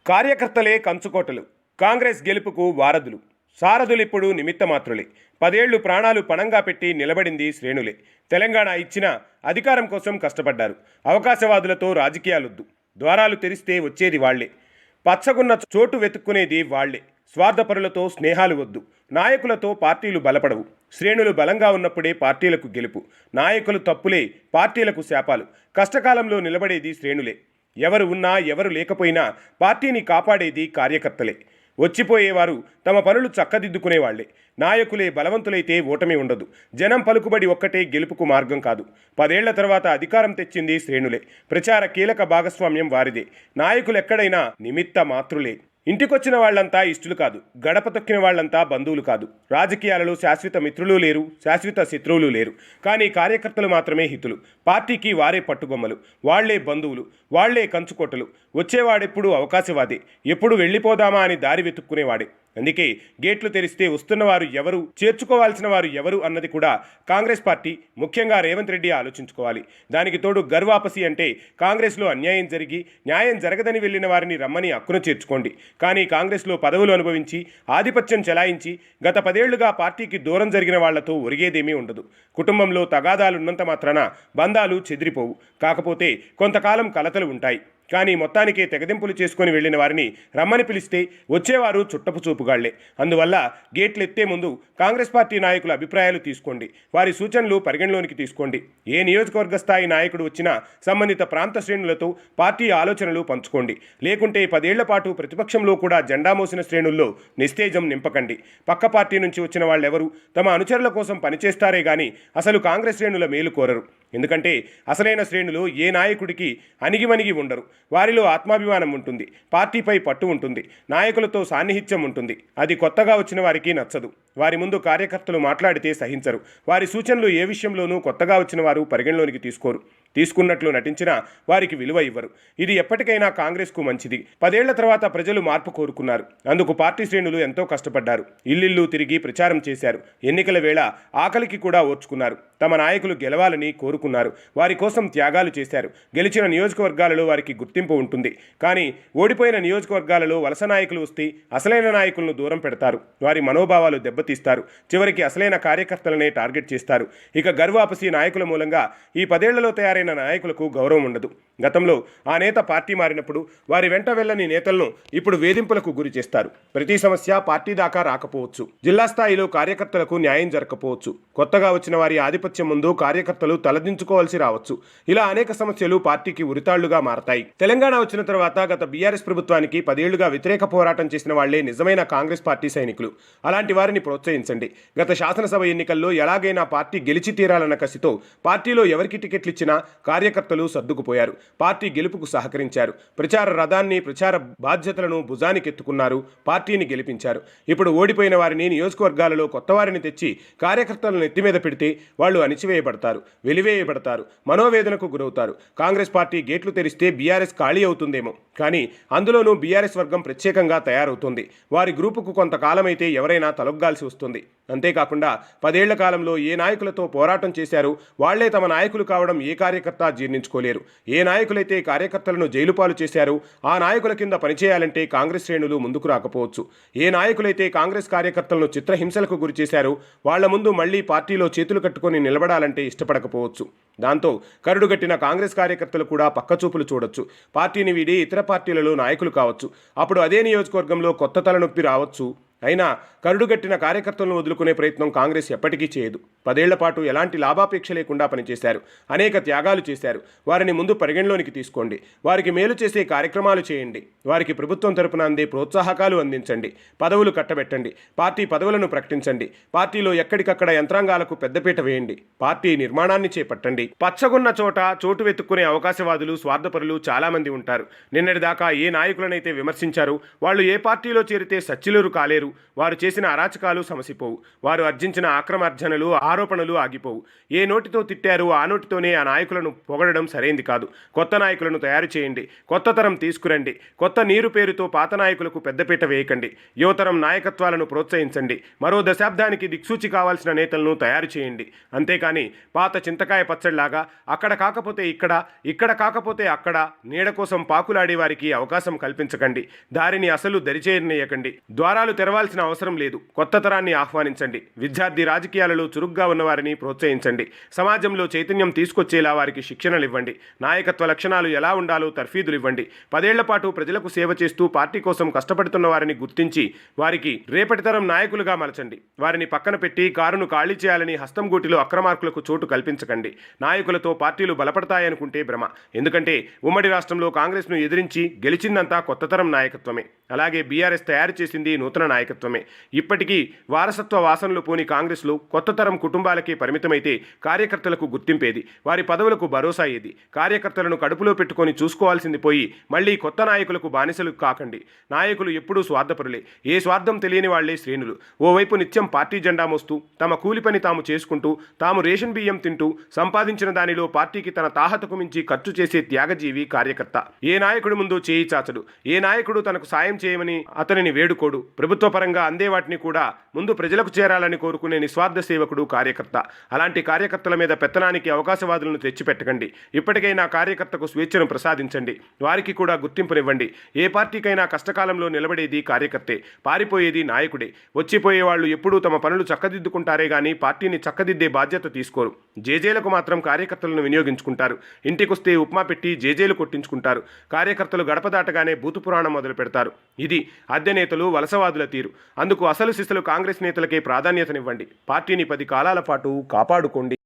కార్యకర్తలే కంచుకోటలు, కాంగ్రెస్ గెలుపుకు వారధులు. సారథులిప్పుడు నిమిత్తమాత్రులే. 10 ఏళ్లు ప్రాణాలు పణంగా పెట్టి నిలబడింది శ్రేణులే. తెలంగాణ ఇచ్చిన అధికారం కోసం కష్టపడ్డారు. అవకాశవాదులతో రాజకీయాలొద్దు, ద్వారాలు తెరిస్తే వచ్చేది వాళ్లే. పచ్చగున్న చోటు వెతుక్కునేది వాళ్లే. స్వార్థపరులతో స్నేహాలు వద్దు, నాయకులతో పార్టీలు బలపడవు. శ్రేణులు బలంగా ఉన్నప్పుడే పార్టీలకు గెలుపు. నాయకులు తప్పులే పార్టీలకు శాపాలు. కష్టకాలంలో నిలబడేది శ్రేణులే. ఎవరు ఉన్నా ఎవరు లేకపోయినా పార్టీని కాపాడేది కార్యకర్తలే. వచ్చిపోయేవారు తమ పనులు చక్కదిద్దుకునేవాళ్లే. నాయకులే బలవంతులైతే ఓటమి ఉండదు. జనం పలుకుబడి ఒక్కటే గెలుపుకు మార్గం కాదు. 10 ఏళ్ల తర్వాత అధికారం తెచ్చింది శ్రేణులే. ప్రచార కీలక భాగస్వామ్యం వారిదే. నాయకులెక్కడైనా నిమిత్త మాత్రులే. ఇంటికొచ్చిన వాళ్లంతా ఇష్టలు కాదు, గడప తొక్కిన వాళ్లంతా బంధువులు కాదు. రాజకీయాలలో శాశ్వత మిత్రులు లేరు, శాశ్వత శత్రువులు లేరు. కానీ కార్యకర్తలు మాత్రమే హితులు. పార్టీకి వారే పట్టుగొమ్మలు, వాళ్లే బంధువులు, వాళ్లే కంచుకోటలు. వచ్చేవాడెప్పుడు అవకాశవాదే, ఎప్పుడు వెళ్ళిపోదామా అని దారి వెతుక్కునేవాడే. అందుకే గేట్లు తెరిస్తే వస్తున్నవారు ఎవరు, చేర్చుకోవాల్సిన వారు ఎవరు అన్నది కూడా కాంగ్రెస్ పార్టీ, ముఖ్యంగా రేవంత్ రెడ్డి ఆలోచించుకోవాలి. దానికి తోడు గర్వాపసి అంటే కాంగ్రెస్లో అన్యాయం జరిగి న్యాయం జరగదని వెళ్ళిన వారిని రమ్మని హక్కును చేర్చుకోండి. కానీ కాంగ్రెస్లో పదవులు అనుభవించి ఆధిపత్యం చెలాయించి గత 10 ఏళ్లుగా పార్టీకి దూరం జరిగిన వాళ్లతో ఒరిగేదేమీ ఉండదు. కుటుంబంలో తగాదాలున్నంత మాత్రాన బంధాలు చెదిరిపోవు. కాకపోతే కొంతకాలం కలతలు ఉంటాయి. కానీ మొత్తానికే తెగదింపులు చేసుకుని వెళ్లిన వారిని రమ్మని పిలిస్తే వచ్చేవారు చుట్టపు చూపుగాళ్లే. అందువల్ల గేట్లు ఎత్తే ముందు కాంగ్రెస్ పార్టీ నాయకుల అభిప్రాయాలు తీసుకోండి, వారి సూచనలు పరిగణలోనికి తీసుకోండి. ఏ నియోజకవర్గ స్థాయి నాయకుడు వచ్చినా సంబంధిత ప్రాంత శ్రేణులతో పార్టీ ఆలోచనలు పంచుకోండి. లేకుంటే 10 ఏళ్ల పాటు ప్రతిపక్షంలో కూడా జెండా మోసిన శ్రేణుల్లో నిస్తేజం నింపకండి. పక్క పార్టీ నుంచి వచ్చిన వాళ్ళెవరూ తమ అనుచరుల కోసం పనిచేస్తారే గాని అసలు కాంగ్రెస్ శ్రేణుల మేలు కోరరు. ఎందుకంటే అసలైన శ్రేణులు ఏ నాయకుడికి అణిగిమణిగి ఉండరు. వారిలో ఆత్మాభిమానం ఉంటుంది, పార్టీపై పట్టు ఉంటుంది, నాయకులతో సాన్నిహిత్యం ఉంటుంది. అది కొత్తగా వచ్చిన వారికి నచ్చదు. వారి ముందు కార్యకర్తలు మాట్లాడితే సహించరు. వారి సూచనలు ఏ విషయంలోనూ కొత్తగా వచ్చిన వారు పరిగణలోనికి తీసుకోరు. తీసుకున్నట్లు నటించినా వారికి విలువ ఇవ్వరు. ఇది ఎప్పటికైనా కాంగ్రెస్కు మంచిది. 10 ఏళ్ల తర్వాత ప్రజలు మార్పు కోరుకున్నారు. అందుకు పార్టీ శ్రేణులు ఎంతో కష్టపడ్డారు. ఇల్లిల్లు తిరిగి ప్రచారం చేశారు. ఎన్నికల వేళ ఆకలికి కూడా ఓర్చుకున్నారు. తమ నాయకులు గెలవాలని కోరుకున్నారు. వారి కోసం త్యాగాలు చేశారు. గెలిచిన నియోజకవర్గాలలో వారికి గుర్తింపు ఉంటుంది. కానీ ఓడిపోయిన నియోజకవర్గాలలో వలస నాయకులు వస్తే అసలైన నాయకులను దూరం పెడతారు. వారి మనోభావాలు దెబ్బతీస్తారు. చివరికి అసలైన కార్యకర్తలనే టార్గెట్ చేస్తారు. ఇక గర్వాపసి నాయకుల మూలంగా ఈ 10 ఏళ్లలో తయారైన నాయకులకు గౌరవం ఉండదు. గతంలో ఆ నేత పార్టీ మారినప్పుడు వారి వెంట వెళ్ళని నేతలను ఇప్పుడు వేధింపులకు గురి చేస్తారు. ప్రతి సమస్య పార్టీ దాకా రాకపోవచ్చు. జిల్లా స్థాయిలో కార్యకర్తలకు న్యాయం జరగకపోవచ్చు. కొత్తగా వచ్చిన వారి ఆధిపత్యం ముందు కార్యకర్తలు తలదించుకోవాల్సి రావచ్చు. ఇలా అనేక సమస్యలు పార్టీకి ఉరితాళ్లుగా మారతాయి. తెలంగాణ వచ్చిన తర్వాత గత బీఆర్ఎస్ ప్రభుత్వానికి 10 ఏళ్లుగా వ్యతిరేక పోరాటం చేసిన వాళ్లే నిజమైన కాంగ్రెస్ పార్టీ సైనికులు. అలాంటి వారిని ప్రోత్సహించండి. గత శాసనసభ ఎన్నికల్లో ఎలాగైనా పార్టీ గెలిచి తీరాలన్న కసితో పార్టీలో ఎవరికి టికెట్లు ఇచ్చినా కార్యకర్తలు సర్దుకుపోయారు. పార్టీ గెలుపుకు సహకరించారు. ప్రచార రథాన్ని, ప్రచార బాధ్యతలను భుజానికెత్తుకున్నారు. పార్టీని గెలిపించారు. ఇప్పుడు ఓడిపోయిన వారిని నియోజకవర్గాలలో కొత్త వారిని తెచ్చి కార్యకర్తలను ఎత్తిమీద పెడితే వాళ్ళు అణిచివేయబడతారు, వెలివేయబడతారు, మనోవేదనకు గురవుతారు. కాంగ్రెస్ పార్టీ గేట్లు తెరిస్తే బీఆర్ఎస్ ఖాళీ అవుతుందేమో, కానీ అందులోనూ బీఆర్ఎస్ వర్గం ప్రత్యేకంగా తయారవుతుంది. వారి గ్రూపుకు కొంతకాలమైతే ఎవరైనా తలొగ్గాల్సి వస్తుంది. అంతేకాకుండా 10 ఏళ్ల కాలంలో ఏ నాయకులతో పోరాటం చేశారో వాళ్లే తమ నాయకులు కావడం ఏ కార్యకర్త జీర్ణించుకోలేరు. ఏ నాయకులైతే కార్యకర్తలను జైలుపాలు చేశారో ఆ నాయకుల కింద పనిచేయాలంటే కాంగ్రెస్ శ్రేణులు ముందుకు రాకపోవచ్చు. ఏ నాయకులైతే కాంగ్రెస్ కార్యకర్తలను చిత్రహింసలకు గురి చేశారో వాళ్ల ముందు మళ్లీ పార్టీలో చేతులు కట్టుకొని నిలబడాలంటే ఇష్టపడకపోవచ్చు. దాంతో కరుడుగట్టిన కాంగ్రెస్ కార్యకర్తలు కూడా పక్కచూపులు చూడొచ్చు. పార్టీని వీడి ఇతర పార్టీలలో నాయకులు కావచ్చు. అప్పుడు అదే నియోజకవర్గంలో కొత్త తలనొప్పి రావచ్చు. అయినా కరుడుగట్టిన కార్యకర్తలను వదులుకునే ప్రయత్నం కాంగ్రెస్ ఎప్పటికీ చేయదు. 10 ఏళ్ల పాటు ఎలాంటి లాభాపేక్ష లేకుండా పనిచేశారు. అనేక త్యాగాలు చేశారు. వారిని ముందు పరిగణలోనికి తీసుకోండి. వారికి మేలు చేసే కార్యక్రమాలు చేయండి. వారికి ప్రభుత్వం తరపున అందే ప్రోత్సాహకాలు అందించండి. పదవులు కట్టబెట్టండి. పార్టీ పదవులను ప్రకటించండి. పార్టీలో ఎక్కడికక్కడ యంత్రాంగాలకు పెద్దపీట వేయండి. పార్టీ నిర్మాణాన్ని చేపట్టండి. పచ్చగున్న చోటు వెతుక్కునే అవకాశవాదులు, స్వార్థపరులు చాలామంది ఉంటారు. నిన్నటిదాకా ఏ నాయకులనైతే విమర్శించారో వాళ్ళు ఏ పార్టీలో చేరితే సచ్చిలూరు కాలేరు. వారు చేసిన అరాచకాలు సమసిపోవు. వారు అర్జించిన అక్రమార్జనలు, ఆరోపణలు ఆగిపోవు. ఏ నోటితో తిట్టారో ఆ నోటితోనే ఆ నాయకులను పొగడడం సరైంది కాదు. కొత్త నాయకులను తయారు చేయండి. కొత్త తరం తీసుకురండి. కొత్త నీరు పేరుతో పాత నాయకులకు పెద్దపీట వేయకండి. యువతరం నాయకత్వాలను ప్రోత్సహించండి. మరో దశాబ్దానికి దిక్సూచి కావాల్సిన నేతలను తయారు చేయండి. అంతేకాని పాత చింతకాయ పచ్చడిలాగా అక్కడ కాకపోతే ఇక్కడ, ఇక్కడ కాకపోతే అక్కడ నీడ కోసం పాకులాడే వారికి అవకాశం కల్పించకండి. దారిని అసలు దరిచేయనీయకండి. ద్వారాలు తెరవాల్సిన అవసరం లేదు. కొత్త తరాన్ని ఆహ్వానించండి. విద్యార్థి రాజకీయాలలో చురుగ్గా ఉన్నవారిని ప్రోత్సహించండి. సమాజంలో చైతన్యం తీసుకొచ్చేలా వారికి శిక్షణలు ఇవ్వండి. నాయకత్వ లక్షణాలు ఎలా ఉండాలో తర్ఫీదులు ఇవ్వండి. 10 ఏళ్ల పాటు ప్రజలకు సేవ చేస్తూ పార్టీ కోసం కష్టపడుతున్న వారిని గుర్తించి వారికి రేపటి తరం నాయకులుగా మలచండి. వారిని పక్కన పెట్టి కారును ఖాళీ చేయాలని హస్తం గూటిలో అక్రమార్కులకు చోటు కల్పించకండి. నాయకులతో పార్టీలు బలపడతాయనుకుంటే భ్రమ. ఎందుకంటే ఉమ్మడి రాష్ట్రంలో కాంగ్రెస్ను ఎదిరించి గెలిచిందంతా కొత్త తరం నాయకత్వమే. అలాగే బీఆర్ఎస్ తయారు చేసింది నూతన నాయకత్వమే. ఇప్పటికీ వారసత్వ వాసనలు పోని కాంగ్రెస్లో కొత్త తరం కుటుంబాలకే పరిమితమైతే కార్యకర్తలకు గుర్తింపేది, వారి పదవులకు భరోసా ఏది? కార్యకర్తలను కడుపులో పెట్టుకొని చూసుకోవాల్సింది పోయి మళ్ళీ కొత్త నాయకులకు బానిసలు కాకండి. నాయకులు ఎప్పుడూ స్వార్థపరులే. ఏ స్వార్థం తెలియని వాళ్లే శ్రేణులు. ఓవైపు నిత్యం పార్టీ జెండా మోస్తూ తమ కూలి పని తాము చేసుకుంటూ తాము రేషన్ బియ్యం తింటూ సంపాదించిన దానిలో పార్టీకి తన తాహతకు మించి ఖర్చు చేసే త్యాగజీవి కార్యకర్త. ఏ నాయకుడి ముందు చేయి చాచడు. ఏ నాయకుడు తనకు సాయం చేయమని అతనిని వేడుకోడు. ప్రభుత్వ పరంగా అందే వాటిని కూడా ముందు ప్రజలకు చేరాలని కోరుకునే నిస్వార్థ సేవకుడు కార్యకర్త. అలాంటి కార్యకర్తల మీద పెత్తనానికి అవకాశవాదులను తెచ్చిపెట్టకండి. ఇప్పటికైనా కార్యకర్తకు స్వేచ్ఛను ప్రసాదించండి. వారికి కూడా గుర్తింపునివ్వండి. ఏ పార్టీకైనా కష్టకాలంలో నిలబడేది కార్యకర్తే, పారిపోయేది నాయకుడే. వచ్చిపోయే వాళ్ళు ఎప్పుడూ తమ పనులు చక్కదిద్దుకుంటారే గానీ పార్టీని చక్కదిద్దే బాధ్యత తీసుకోరు. జేజేలకు మాత్రం కార్యకర్తలను వినియోగించుకుంటారు. ఇంటికొస్తే ఉప్మా పెట్టి జేజేలు కొట్టించుకుంటారు. కార్యకర్తలు గడప దాటగానే బూతు పురాణం మొదలు పెడతారు. ఇది అద్దె నేతలు, వలసవాదుల తీరు. అందుకు అసలు సిసలు కాంగ్రెస్ నేతలకే ప్రాధాన్యతనివ్వండి. పార్టీని 10 కాలాల పాటు కాపాడుకోండి.